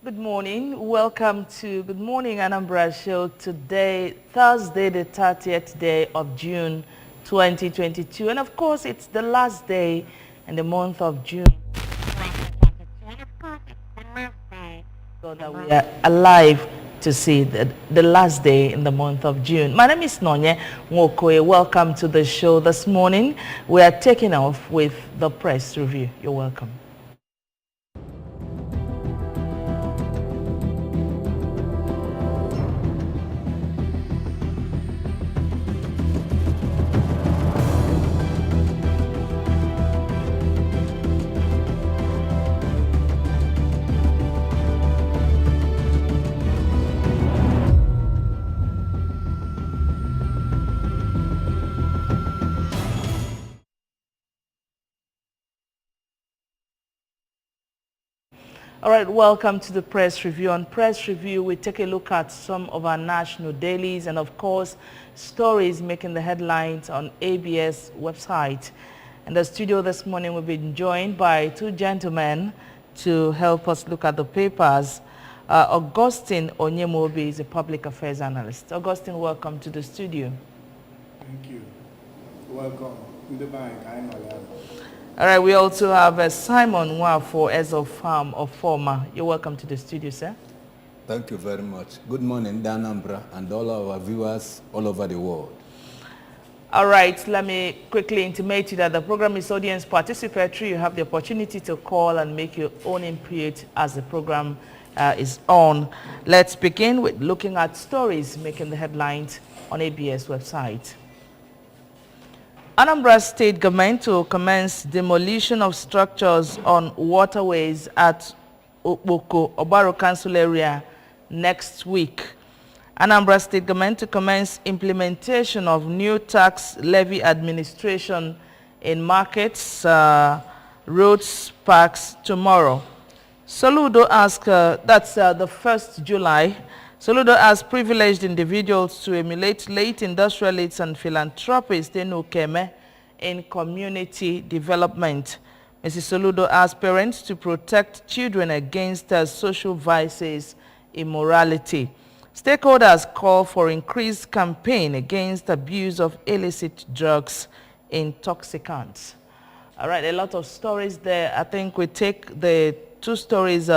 Good morning. Welcome to Good Morning Anambra Show. Today, Thursday, the 30th day of June 2022. And of course, it's the last day in the month of June. So that we are alive to see the last day in the month of June. My name is Nonye Nwokoye. Welcome to the show this morning. We are taking off with the press review. You're welcome. All right, welcome to the press review. On press review, we take a look at some of our national dailies and, of course, stories making the headlines on ABS website. In the studio this morning, we've been joined by two gentlemen to help us look at the papers. Augustine Onyemobi is a public affairs analyst. Augustine, welcome to the studio. Thank you. Welcome. All right, we also have Simon Nwafo as of Farm of Former. You're welcome to the studio, sir. Thank you very much. Good morning, Danambra, and all our viewers all over the world. All right, let me quickly intimate you that the program is audience participatory. You have the opportunity to call and make your own input as the program is on. Let's begin with looking at stories making the headlines on ABS website. Anambra State government to commence demolition of structures on waterways at Okpoko, Obaro Council area next week. Anambra State government to commence implementation of new tax levy administration in markets, roads, parks tomorrow. Soludo asked, that's the 1st July, Soludo asked privileged individuals to emulate late industrialists and philanthropists in community development. Mrs. Soludo asked parents to protect children against social vices, immorality. Stakeholders call for increased campaign against abuse of illicit drugs, intoxicants. All right, a lot of stories there. I think we take the two stories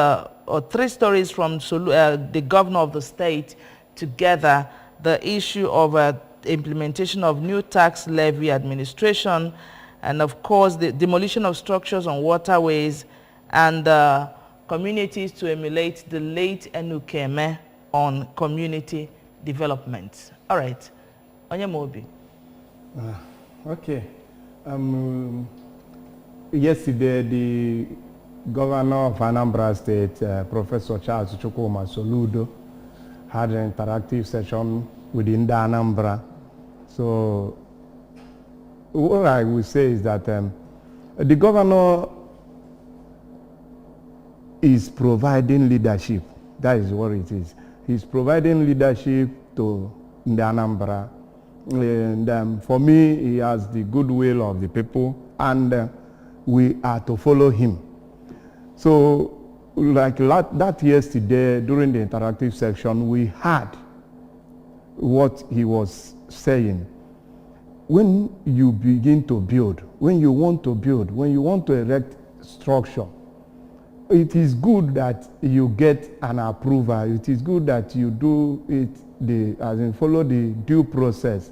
or three stories from the governor of the state together. The issue of implementation of new tax levy administration, and of course the demolition of structures on waterways, and communities to emulate the late Enukeme on community development. All right, Onyemobi. Okay. Yesterday, the governor of Anambra State, Professor Charles Chukwuma Soludo, had an interactive session within the Anambra. So what I will say is that the governor is providing leadership. That is what it is. He's providing leadership to the Anambra. And for me, he has the goodwill of the people, and we are to follow him. So, like that yesterday, during the interactive section, we heard what he was saying. When you begin to build, when you want to build, when you want to erect structure, it is good that you get an approval. It is good that you do it, as in follow the due process.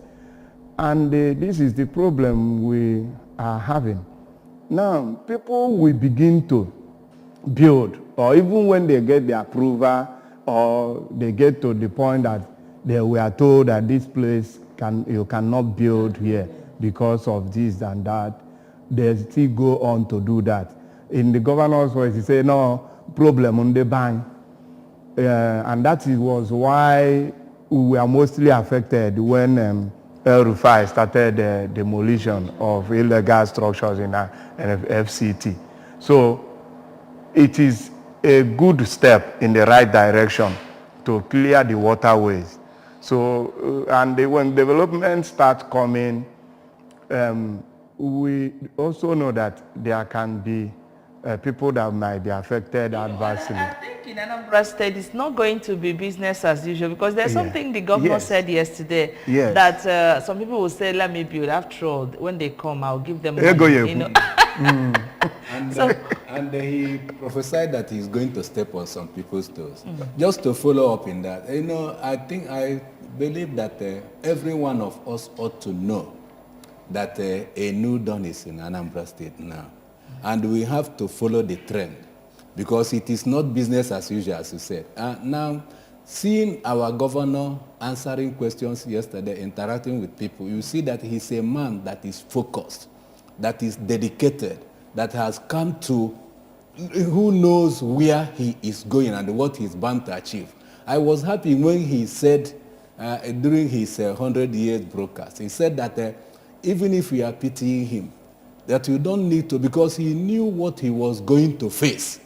And this is the problem we are having. Now, people will begin to build, or even when they get the approval, or they get to the point that they were told that this place you cannot build here because of this and that, they still go on to do that. In the governor's voice, he said, no problem on the bank. And that was why we were mostly affected when El Rufai started the demolition of illegal structures in FCT. So it is a good step in the right direction to clear the waterways. So, and when development starts coming, we also know that there can be people that might be affected adversely. I think in Anambra State it's not going to be business as usual, because there's something the governor said yesterday that some people will say, let me build. After all, when they come, I'll give them money, you know. And he prophesied that he's going to step on some people's toes. Just to follow up in that, you know, I believe that every one of us ought to know that a new dawn is in Anambra State now. And we have to follow the trend, because it is not business as usual, as you said. Now, seeing our governor answering questions yesterday, interacting with people, you see that he's a man that is focused, that is dedicated, that has come to, who knows where he is going and what he's bound to achieve. I was happy when he said, during his 100 years broadcast, he said that even if we are pitying him, that you don't need to, because he knew what he was going to face.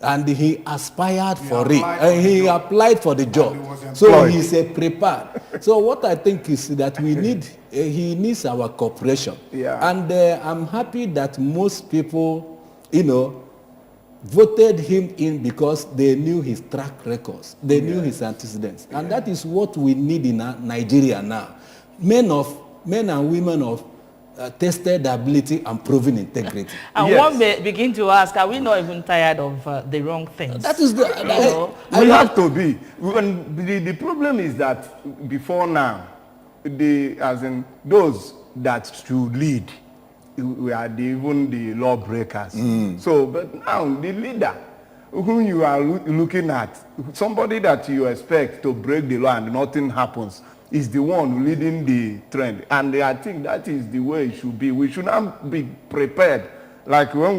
And he aspired for it. And he applied for the job. So he's prepared. So what I think is that we need, he needs our cooperation. And I'm happy that most people, you know, voted him in because they knew his track records. They knew his antecedents. And that is what we need in Nigeria now. Men and women of tested ability and proven integrity. And one may begin to ask, are we not even tired of the wrong things? That is the... we have to be. The problem is that before now, as in those that should lead, we are even the lawbreakers. So, but now the leader, whom you are looking at, somebody that you expect to break the law and nothing happens, is the one leading the trend. And I think that is the way it should be. We should not be prepared. Like when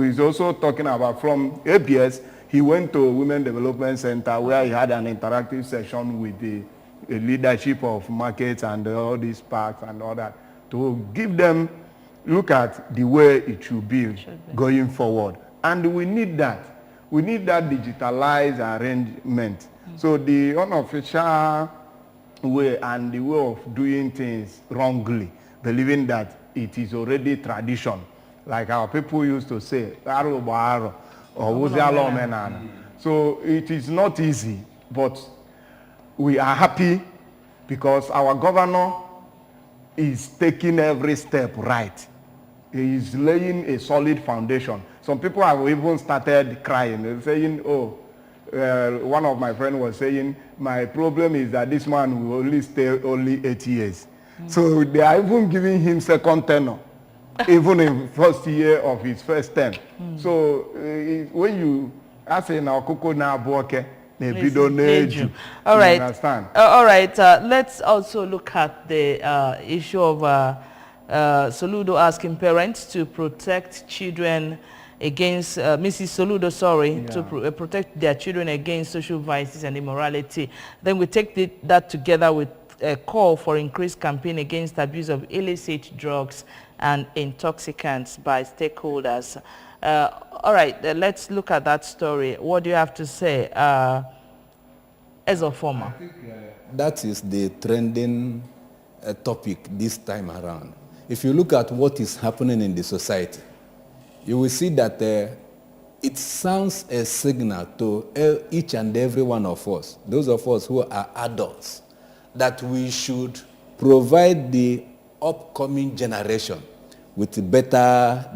he's also talking about from ABS, he went to Women Development Center where he had an interactive session with the leadership of markets and all these parks and all that, to give them, look at the way it should be going forward. And we need that. We need that digitalized arrangement. So the unofficial way and the way of doing things wrongly, believing that it is already tradition, like our people used to say, or so it is not easy, but we are happy because our governor is taking every step right. He is laying a solid foundation. Some people have even started crying. They're saying, oh, one of my friends was saying, my problem is that this man will only stay only 8 years. So they are even giving him second tenure, even in first year of his first term. So when you ask in our Koko na Boke, maybe don't need you. All right. Understand? All right. Let's also look at the issue of Soludo asking parents to protect children against Mrs. Soludo, to protect their children against social vices and immorality. Then we take that together with a call for increased campaign against abuse of illicit drugs and intoxicants by stakeholders. All right, let's look at that story. What do you have to say as a former? I think that is the trending topic this time around. If you look at what is happening in the society, you will see that it sounds a signal to each and every one of us, those of us who are adults, that we should provide the upcoming generation with better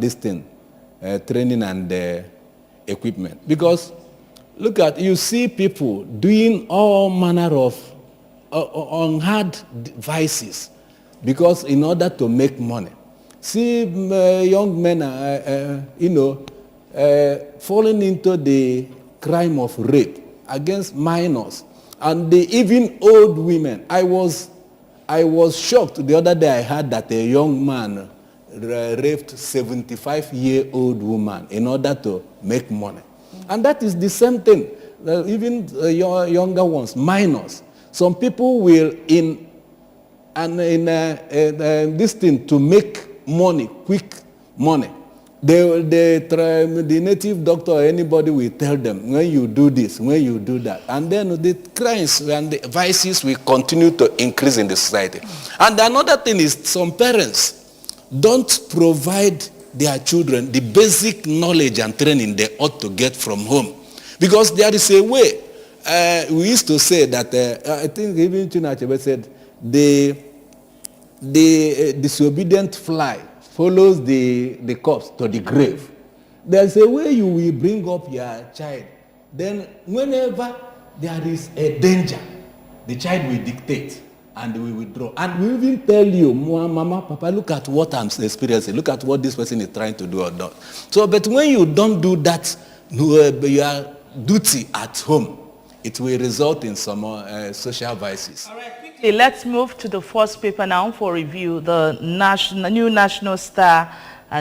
training and equipment. Because look at, you see people doing all manner of unhard vices, because in order to make money. See young men, falling into the crime of rape against minors, and even old women. I was shocked the other day. I heard that a young man raped 75-year-old woman in order to make money, and that is the same thing. Even younger ones, minors. Some people will this thing to make money, quick money. The native doctor or anybody will tell them, when you do this, when you do that. And then the crimes and the vices will continue to increase in the society. And another thing is, some parents don't provide their children the basic knowledge and training they ought to get from home. Because there is a way. We used to say that, I think even Chinachebe said, the disobedient fly follows the corpse to the grave. There's a way you will bring up your child. Then whenever there is a danger, the child will dictate and will withdraw. And we even tell you, Mama, Papa, look at what I'm experiencing. Look at what this person is trying to do or not. So, but when you don't do that, your duty at home, it will result in some social vices. All right, quickly, let's move to the first paper now for review. The New National Star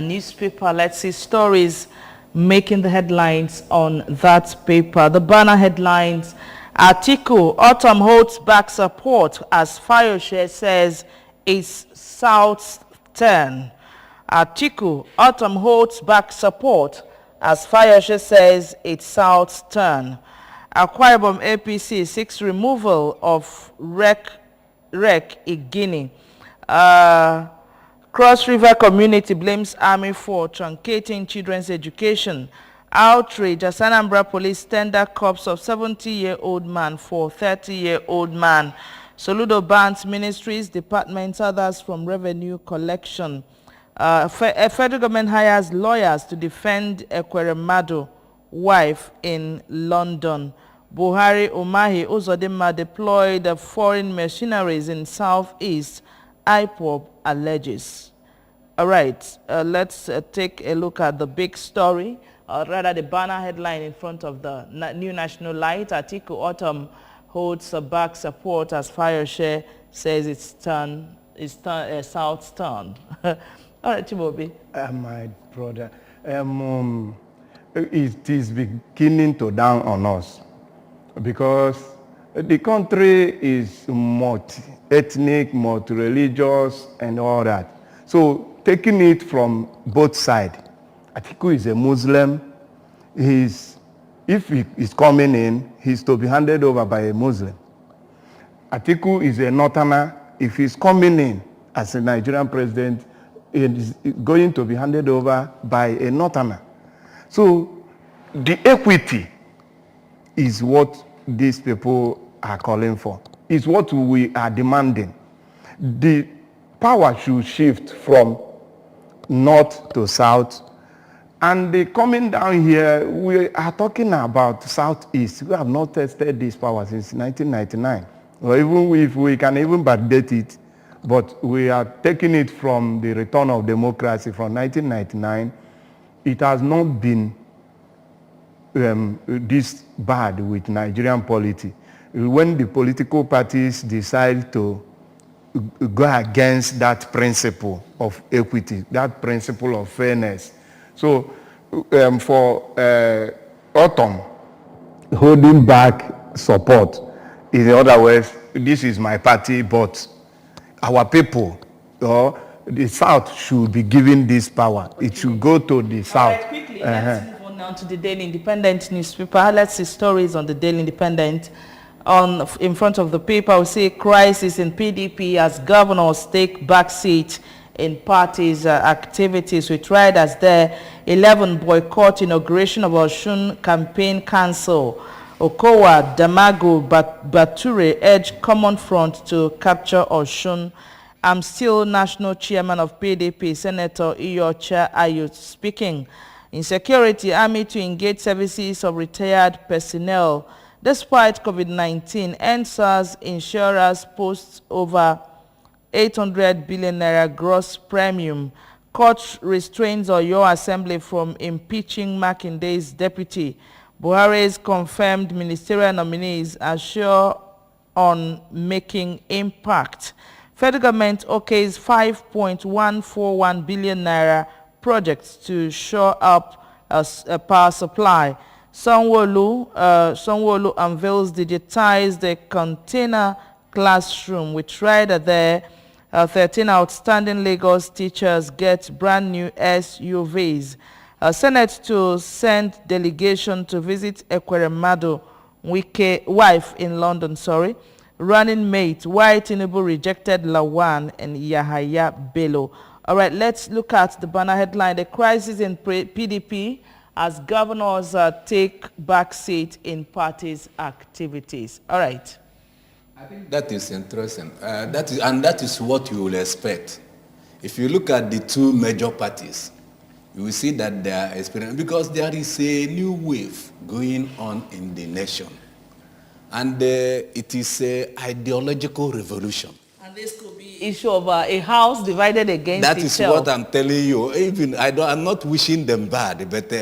newspaper. Let's see stories making the headlines on that paper. The banner headlines: Atiku, Autumn holds back support as Fayose says it's South's turn. Atiku, Autumn holds back support as Fayose says it's South's turn. Akwa Ibom APC seeks removal of Rec Igini. Cross River community blames army for truncating children's education. Outrage as Anambra police tender corpse of 70-year-old man for 30-year-old man. Soludo bans ministries, departments, others from revenue collection. Federal government hires lawyers to defend Ekweremadu wife in London. Buhari Umahi Uzodinma deployed foreign mercenaries in southeast, IPOB alleges. All right, let's take a look at the big story, or rather the banner headline in front of the New National Light. Atiku Autumn holds back support as Fayose says it's South's turn. All right, Chimobi. My brother, it is beginning to down on us because the country is multi-ethnic, multi-religious, and all that. So taking it from both sides, Atiku is a Muslim. If he is coming in, he's to be handed over by a Muslim. Atiku is a Northerner. If he's coming in as a Nigerian president, it is going to be handed over by a Northerner. So the equity is what these people are calling for, is what we are demanding. The power should shift from north to south. And the coming down here, we are talking about southeast. We have not tested this power since 1999. Or even if we can even backdate it, but we are taking it from the return of democracy from 1999. It has not been this bad with Nigerian polity. When the political parties decide to go against that principle of equity, that principle of fairness. So for Autumn, holding back support, in other words, this is my party, but our people, the South should be given this power. It should go to the South. All right, quickly, let's move on now to the Daily Independent newspaper. Let's see stories on the Daily Independent. In front of the paper, we see crisis in PDP as governors take back seat in parties' activities. We tried as there 11 boycott inauguration of Osun campaign cancel. Okowa, Damago, Bature urge common front to capture Osun. I'm still national chairman of PDP, Senator Iyorcha Ayut speaking. Insecurity, army to engage services of retired personnel. Despite COVID-19, NSAS insurers post over 800 billion naira gross premium. Court restrains Oyo Assembly from impeaching Makinde's deputy. Buhari's confirmed ministerial nominees are sure on making impact. Federal government okays 5.141 billion naira projects to shore up a power supply. Sanwo-Olu unveils digitized container classroom. We tried there. 13 outstanding Lagos teachers get brand new SUVs. Senate to send delegation to visit Ekweremadu wife in London. Running mate, why Tinubu rejected Lawan and Yahaya Bello. All right, let's look at the banner headline. The crisis in PDP as governors take back seat in party's activities. All right. I think that is interesting. That is what you will expect. If you look at the two major parties, you will see that they are experiencing, because there is a new wave going on in the nation. And it is an ideological revolution. And this could be issue of a house divided against That itself. is what I'm telling you. Even I'm not wishing them bad, but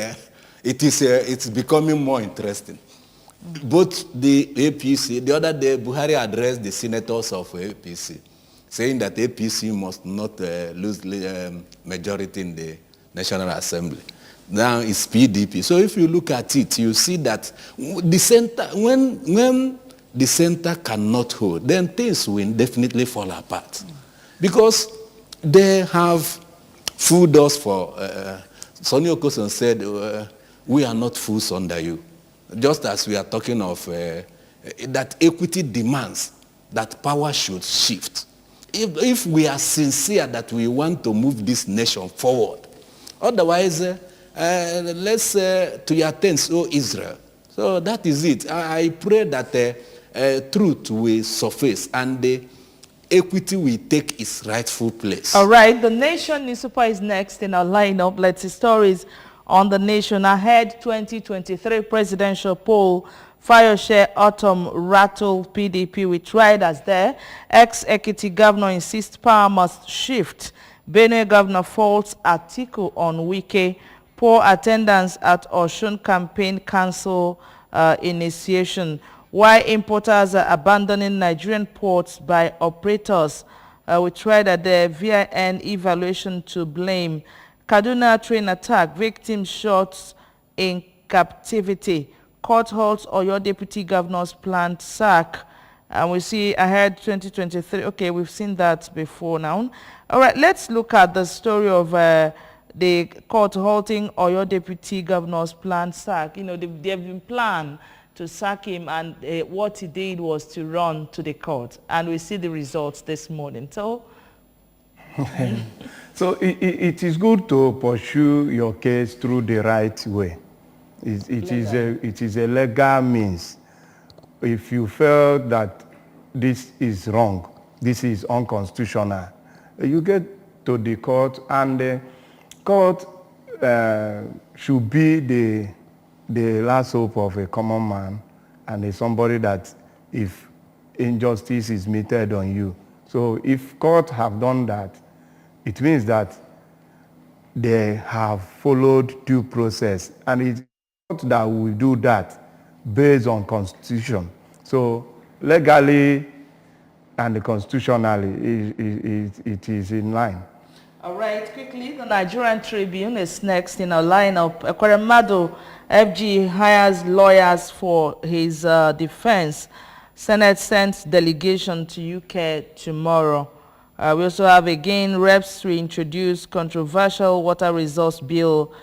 it's becoming more interesting. Both the APC, the other day, Buhari addressed the senators of APC, saying that APC must not lose majority in the National Assembly. Now it's PDP. So if you look at it, you see that the center, when the center cannot hold, then things will definitely fall apart. Because they have fooled us for, Sonny Okoson said, we are not fools under you. Just as we are talking of that equity demands that power should shift. If we are sincere that we want to move this nation forward, otherwise, let's to your tents, O Israel. So that is it. I pray that truth will surface and the equity will take its rightful place. All right, the Nation newspaper is next in our lineup. Let's see stories on the Nation. Ahead 2023 presidential poll, Fayose Autumn rattle PDP with riders there. Ex-Ekiti governor insists power must shift. Benue governor faults Atiku on Wike. Poor attendance at Osun campaign cancel initiation. Why importers are abandoning Nigerian ports by operators. We tried at the VIN evaluation to blame. Kaduna train attack, victim shot in captivity. Court holds Oyo deputy governor's planned sack. And we see ahead 2023. Okay, we've seen that before now. All right, let's look at the story of the court halting Oyo deputy governor's planned sack. You know, they've been planned to sack him, and what he did was to run to the court. And we see the results this morning. So, so it is good to pursue your case through the right way. It is a legal means. If you feel that this is wrong, this is unconstitutional, you get to the court, and the court should be the last hope of a common man and somebody that if injustice is meted on you. So if court have done that, it means that they have followed due process, and it's court that will do that based on constitution. So legally and constitutionally, it is in line. All right, quickly, the Nigerian Tribune is next in our lineup. Ekweremadu FG hires lawyers for his defense. Senate sends delegation to UK tomorrow. We also have again reps to introduce controversial water resource bill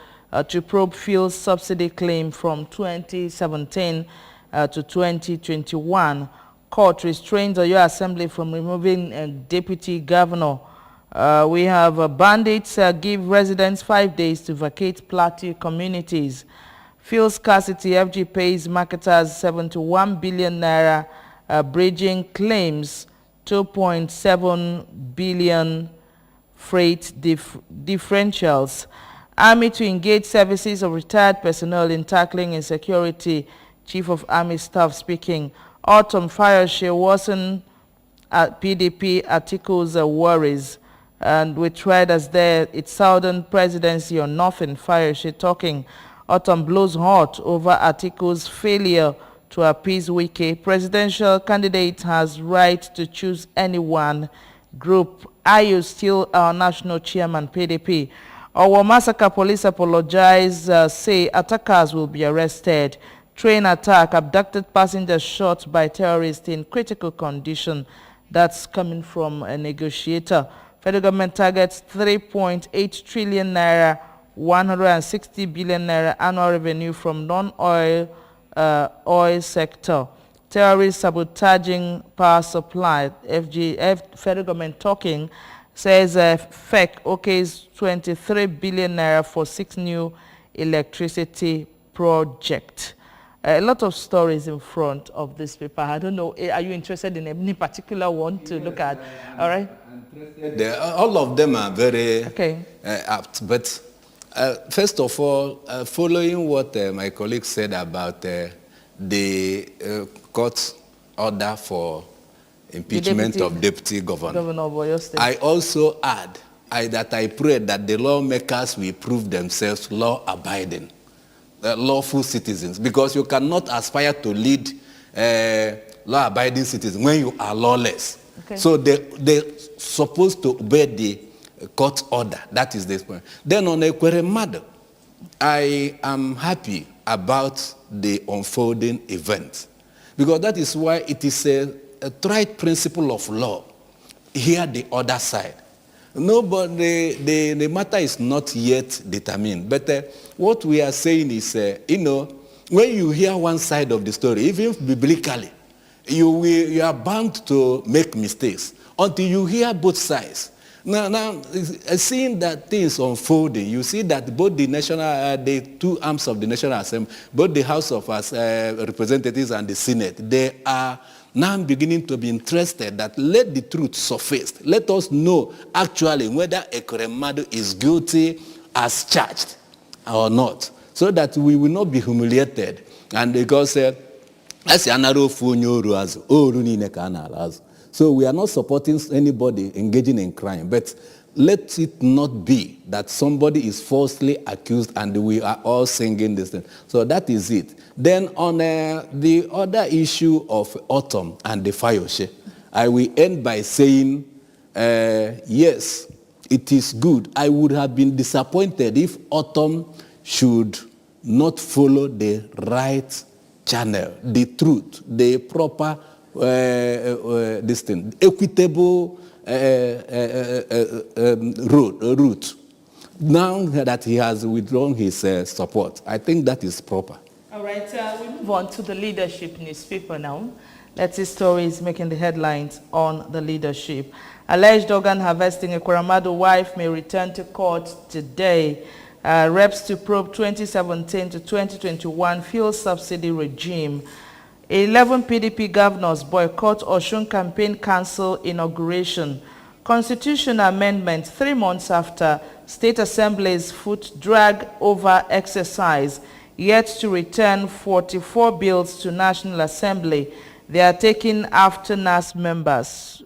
to probe fuel subsidy claim from 2017 to 2021. Court restrains Oyo Assembly from removing a deputy governor. We have bandits give residents 5 days to vacate plateau communities. Fuel scarcity, FG pays marketers 71 billion naira, bridging claims 2.7 billion freight differentials. Army to engage services of retired personnel in tackling insecurity. Chief of Army Staff speaking. Autumn Fayose worsen at PDP articles worries. And we tried as there, it's Southern presidency or nothing. Fayose talking. Autumn blows hot over articles failure to appease Wike. Presidential candidate has right to choose anyone. Group Ayu still our national chairman PDP. Our massacre police apologize, say attackers will be arrested. Train attack, abducted passengers shot by terrorists in critical condition. That's coming from a negotiator. Federal government targets 3.8 trillion naira, 160 billion naira annual revenue from non-oil oil sector. Terrorists sabotaging power supply. Federal government talking. says FEC okays 23 billion naira for 6 new electricity projects. A lot of stories in front of this paper. I don't know, are you interested in any particular one to look at? All right. All of them are very Okay. apt. But first of all, following what my colleague said about the court order for impeachment of deputy governor, of Oyo State. I also add that I pray that the lawmakers will prove themselves law-abiding, lawful citizens, because you cannot aspire to lead law-abiding citizens when you are lawless. Okay. So they're supposed to obey the court order. That is the point. Then on Ekweremadu, I am happy about the unfolding event, because that is why it is a tried principle of law. Here the other side. Nobody, the matter is not yet determined. But what we are saying is, when you hear one side of the story, even biblically, you are bound to make mistakes until you hear both sides. Now, seeing that things unfolding, you see that both the two arms of the National Assembly, both the House of Representatives and the Senate, they are now beginning to be interested that let the truth surface. Let us know actually whether Ekweremadu is guilty as charged or not, so that we will not be humiliated. And because so we are not supporting anybody engaging in crime, but let it not be that somebody is falsely accused and we are all singing this thing. So that is it. Then on the other issue of autumn and the Fayoshe, I will end by saying, yes, it is good. I would have been disappointed if autumn should not follow the right channel, the truth, the proper this thing, equitable route. Now that he has withdrawn his support, I think that is proper. All right, we move on to the leadership newspaper now. Let's see stories making the headlines on the leadership. Alleged organ harvesting Ekweremadu wife may return to court today. Reps to probe 2017 to 2021 fuel subsidy regime. 11 PDP governors boycott Osun Campaign Council inauguration. Constitution amendment 3 months after State Assembly's foot drag over exercise. Yet to return 44 bills to National Assembly. They are taken after NAS members.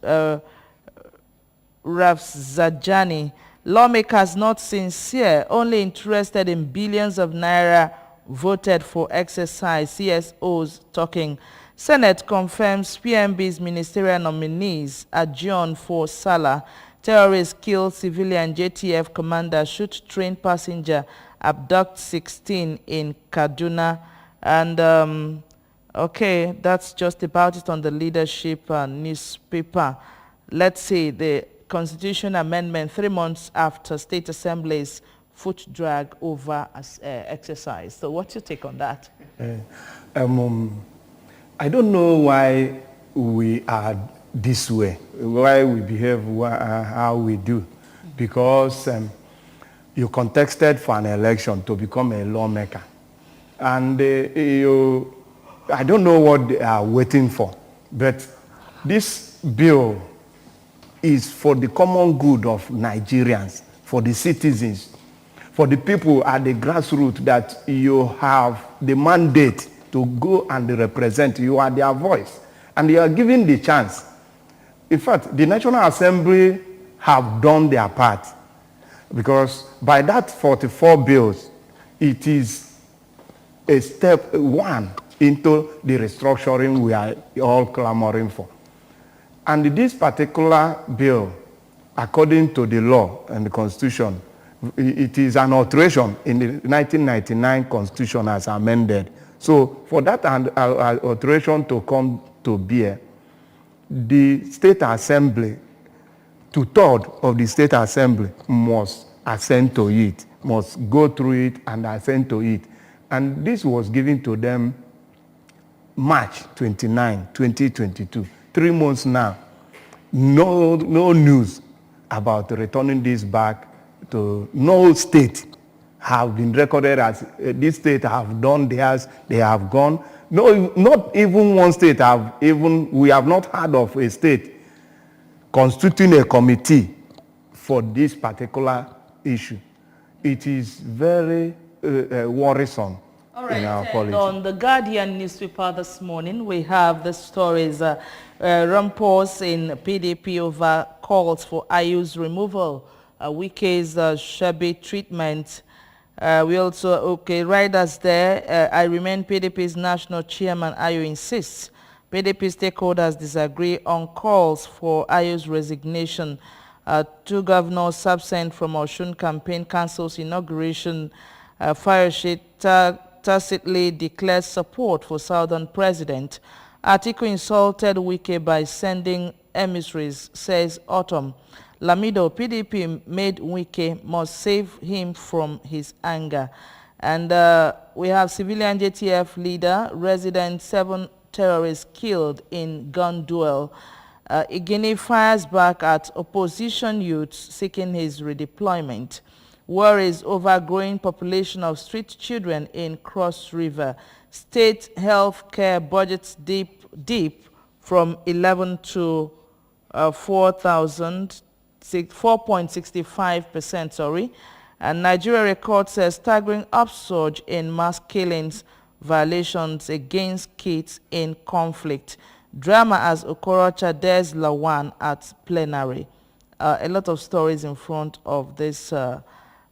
Rafsanjani, lawmakers not sincere, only interested in billions of naira voted for exercise. CSOs talking. Senate confirms PMB's ministerial nominees adjourned for Salah. Terrorists kill civilian JTF commander, shoot train passenger, abduct 16 in Kaduna. And okay, that's just about it on the leadership newspaper. Let's see the Constitution amendment 3 months after State Assembly's foot drag over exercise. So what's your take on that? I don't know why we are this way, why we behave how we do, because you contested for an election to become a lawmaker. And I don't know what they are waiting for, but this bill is for the common good of Nigerians, for the citizens, for the people at the grassroots that you have the mandate to go and represent. You are their voice, and you are given the chance. In fact, the National Assembly have done their part, because by that 44 bills, it is a step one into the restructuring we are all clamoring for. And this particular bill, according to the law and the Constitution, it is an alteration in the 1999 Constitution as amended. So for that alteration to come to bear, the State Assembly, 2/3 of the State Assembly must assent to it, must go through it and assent to it. And this was given to them March 29, 2022. 3 months now. No news. about returning this back to no state have been recorded as this state have done theirs, they have gone. No, not even one state we have not heard of a state constituting a committee for this particular issue. It is very worrisome in our politics. On the Guardian newspaper this morning, we have the stories, Rumpos in PDP over calls for Ayu's removal, Wike's shabby treatment. We also, riders there, I remain PDP's national chairman, Ayu insists. PDP stakeholders disagree on calls for Ayu's resignation. Two governors absent from Osun campaign cancels inauguration. Fayose tacitly declares support for Southern president. Atiku insulted Wike by sending emissaries, says Autumn. Lamido, PDP made Wike must save him from his anger. And we have civilian JTF leader, resident 7 terrorists killed in gun duel. Igini fires back at opposition youths seeking his redeployment. Worries over growing population of street children in Cross River. State health care budgets deep from 11 to 4.65%, and Nigeria records a staggering upsurge in mass killings, violations against kids in conflict. Drama as Okorocha dares Lawan at plenary. A lot of stories in front of this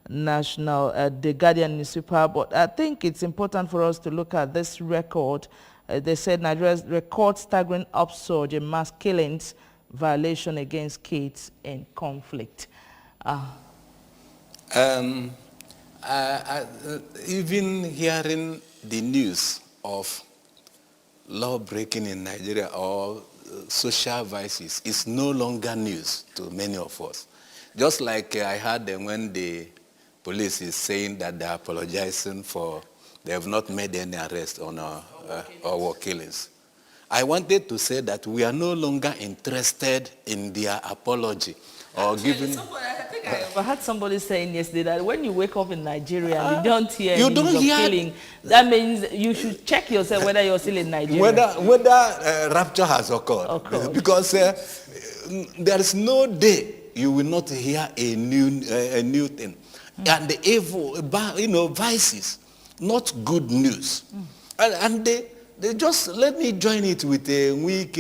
national, the Guardian newspaper, but I think it's important for us to look at this record. They said Nigeria's record staggering upsurge in mass killings, violation against kids in conflict. Even hearing the news of law breaking in Nigeria or social vices is no longer news to many of us. Just like I heard them when the police is saying that they are apologizing for they have not made any arrest on war killings. I wanted to say that we are no longer interested in their apology or giving. I think I heard somebody saying yesterday that when you wake up in Nigeria and you don't hear news of killing, that means you should check yourself whether you're still in Nigeria. Whether rapture has occurred. Because there is no day you will not hear a new thing. And the evil, vices, not good news. And they just let me join it with a weak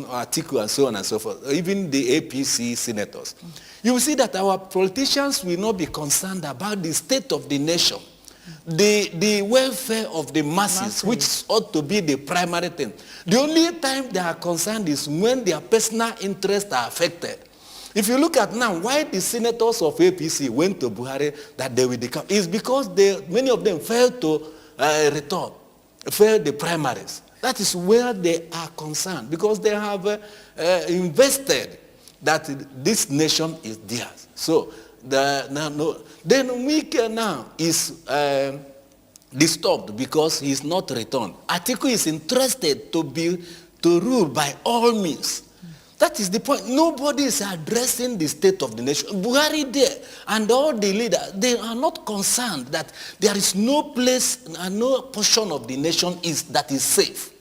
article and so on and so forth. Even the APC senators. You will see that our politicians will not be concerned about the state of the nation, the welfare of the masses, which ought to be the primary thing. The only time they are concerned is when their personal interests are affected. If you look at now, why the senators of APC went to Buhari that they will declare, is because many of them failed to return, failed the primaries. That is where they are concerned because they have invested that this nation is theirs. So then Wike now is disturbed because he is not returned. Atiku is interested to rule by all means. That is the point. Nobody is addressing the state of the nation. Buhari there and all the leaders, they are not concerned that there is no place and no portion of the nation that is safe.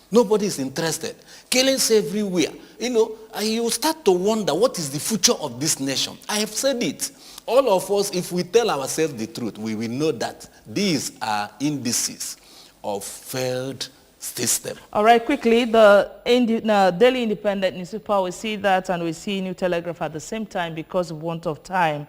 Nobody is interested. Killings everywhere. You start to wonder what is the future of this nation. I have said it. All of us, if we tell ourselves the truth, we will know that these are indices of failed system. All right, quickly, the Daily Independent newspaper, we see that, and we see New Telegraph at the same time because of want of time.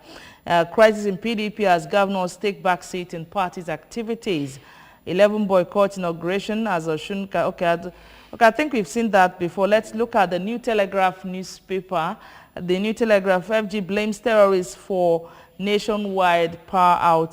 Crisis in PDP as governors take back seat in party's activities. 11 boycott inauguration as Osun. Okay, I think we've seen that before. Let's look at the New Telegraph newspaper. The New Telegraph, FG blames terrorists for nationwide power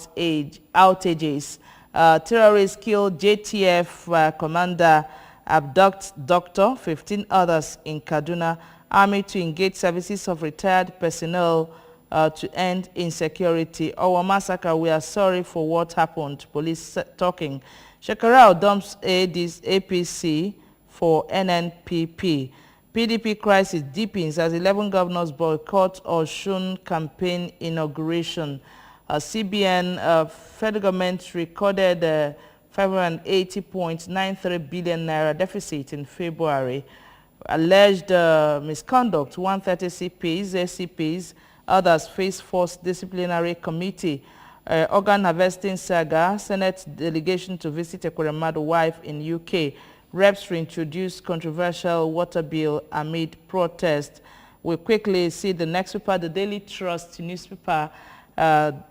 outages. Terrorists killed JTF commander, abduct doctor, 15 others in Kaduna. Army to engage services of retired personnel to end insecurity. Our massacre, we are sorry for what happened. Police talking. Shekarau dumps APC for NNPP. PDP crisis deepens as 11 governors boycott Osun campaign inauguration. CBN federal government recorded 580.93 billion naira deficit in February. Alleged misconduct, 130 CPs, SCPs, others face forced disciplinary committee. Organ harvesting saga, Senate delegation to visit Ekweremadu wife in UK. Reps reintroduce controversial water bill amid protest. We'll quickly see the next paper, the Daily Trust newspaper.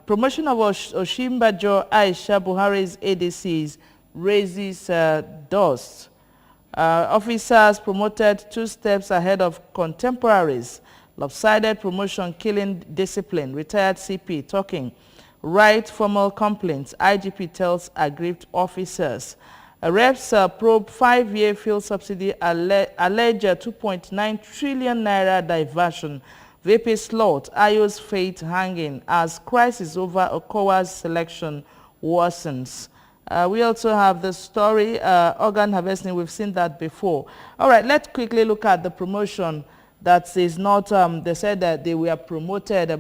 Promotion of Oshimbajo Aisha Buhari's ADCs raises dust. Officers promoted 2 steps ahead of contemporaries. Lopsided promotion killing discipline. Retired CP talking. Right formal complaints. IGP tells aggrieved officers. Reps probe 5-year fuel subsidy allege 2.9 trillion naira diversion. VP slot, Ayo's fate hanging as crisis over Okowa's selection worsens. We also have the story, organ harvesting. We've seen that before. All right, let's quickly look at the promotion that is not, they said that they were promoted,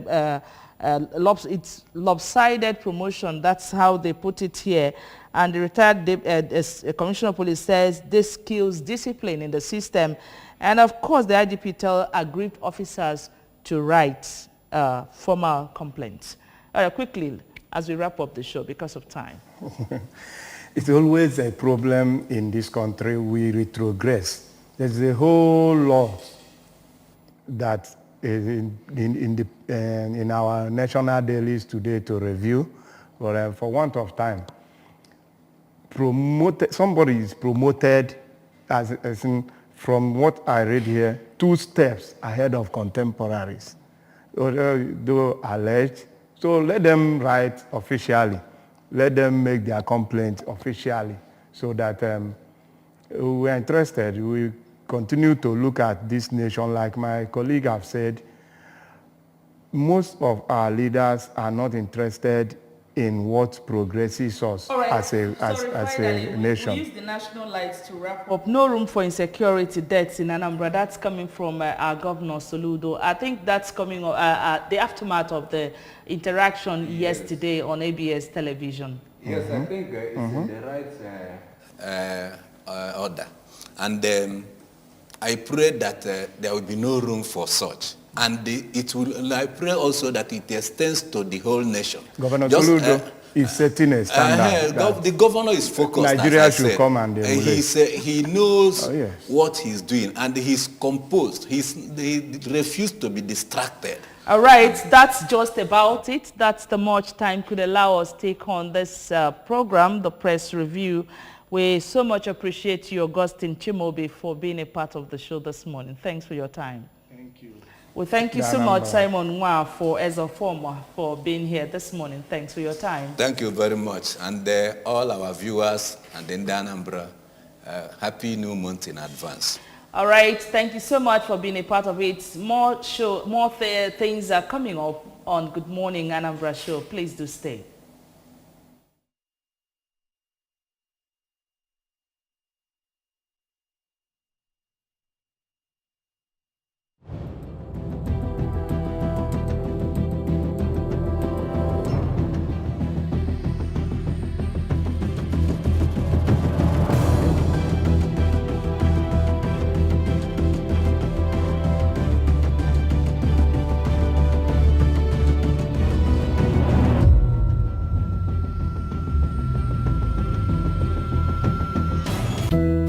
it's lopsided promotion. That's how they put it here. And the retired commissioner of police says this kills discipline in the system. And of course, the IGP tell aggrieved officers to write formal complaints. All right, quickly, as we wrap up the show because of time. It's always a problem in this country. We retrogress. There's a whole lot that is in our national dailies today to review, but for want of time, somebody is promoted as in, from what I read here, 2 steps ahead of contemporaries, though alleged. So let them write officially. Let them make their complaint officially so that we're interested. We continue to look at this nation. Like my colleague have said, most of our leaders are not interested in what progresses us as a nation. We use the national lights to wrap up. No room for insecurity deaths in Anambra. That's coming from our governor, Soludo. I think that's coming the aftermath of the interaction yesterday on ABS television. Yes, I think it's in the right order. And I pray that there will be no room for such. And I pray also that it extends to the whole nation. Governor Soludo is setting a standard. The governor is focused. Nigeria should come and he knows what he's doing, and he's composed. He refused to be distracted. All right, that's just about it. That's the much time could allow us take on this program, the press review. We so much appreciate you, Augustine Chimobi, for being a part of the show this morning. Thanks for your time. Thank you. Well, thank you so much, Simon Nwa, as a former, for being here this morning. Thanks for your time. Thank you very much. And all our viewers and in Anambra, happy new month in advance. All right. Thank you so much for being a part of it. More things are coming up on Good Morning Anambra show. Please do stay. you.